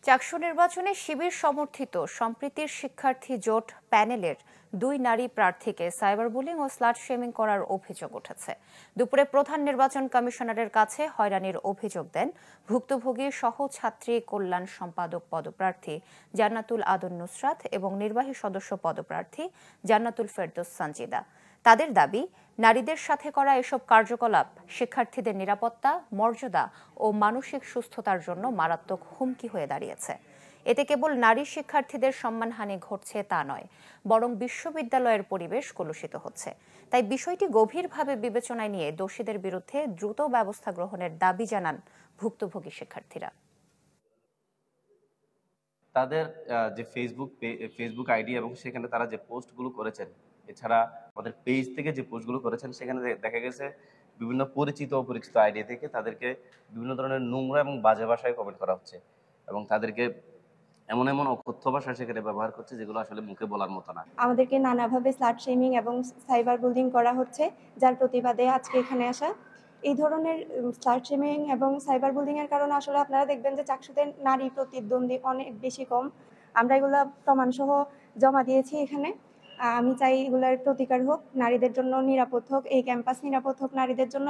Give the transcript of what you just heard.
চাকসু নির্বাচনে শিবির সমর্থিত সম্প্রীতির শিক্ষার্থী জোট প্যানেলের 2 নারী প্রার্থীকে সাইবার বুলিং ও স্লাট শেমিং করার অভিযোগ উঠেছে। দুপুরে প্রধান নির্বাচন কমিশনারের কাছে হয়রানির অভিযোগ দেন ভুক্তভোগী সহ ছাত্রী কল্যাণ সম্পাদক পদপ্রার্থী জান্নাতুল আদন নুসরাত এবং নির্বাহী সদস্য পদপ্রার্থী জান্নাতুল ফেরদৌস সানজিদা। তাদের দাবি, নারীদের সাথে করা এসব কার্যকলাপ শিক্ষার্থীদের নিরাপত্তা, মর্যাদা ও মানসিক সুস্থতার জন্য মারাত্মক হুমকি হয়ে দাঁড়িয়েছে। এতে কেবল নারী শিক্ষার্থীদের সম্মানহানি ঘটছে তা নয়, বরং বিশ্ববিদ্যালয়ের পরিবেশ কলুষিত হচ্ছে। তাই বিষয়টি গভীরভাবে বিবেচনায় নিয়ে দোষীদের বিরুদ্ধে দ্রুত ব্যবস্থা গ্রহণের দাবি জানান ভুক্তভোগী শিক্ষার্থীরা। তাদের যে ফেসবুক আইডি এবং সেখানে তারা যে পোস্টগুলো করেছেন, এছাড়া আমাদের পেজ থেকে যে পোস্টগুলো করেছেন, সেখানে দেখা গেছে বিভিন্ন পরিচিত অপরিচিত আইডি থেকে তাদেরকে বিভিন্ন ধরনের নোংরা এবং বাজে ভাষায় কমেন্ট করা হচ্ছে এবং তাদেরকে এমন এমন অকথ্য ভাষা সেখানে ব্যবহার করছে যেগুলো আসলে মুখে বলার মতো না। আমাদেরকে নানাভাবে স্লাট শেমিং এবং সাইবার বুলিং করা হচ্ছে, যার প্রতিবাদে আজকে এখানে আসা। এই ধরনের স্লাট শেমিং এবং সাইবার বুলিং এর কারণে আসলে আপনারা দেখবেন যে চাকসুতে নারী প্রতিদ্বন্দ্বী অনেক বেশি কম। আমরা এগুলো প্রমাণ সহ জমা দিয়েছি এখানে। আমি চাই এগুলোর প্রতিকার হোক, নারীদের জন্য নিরাপদ হোক, এই ক্যাম্পাস নিরাপদ হোক নারীদের জন্য।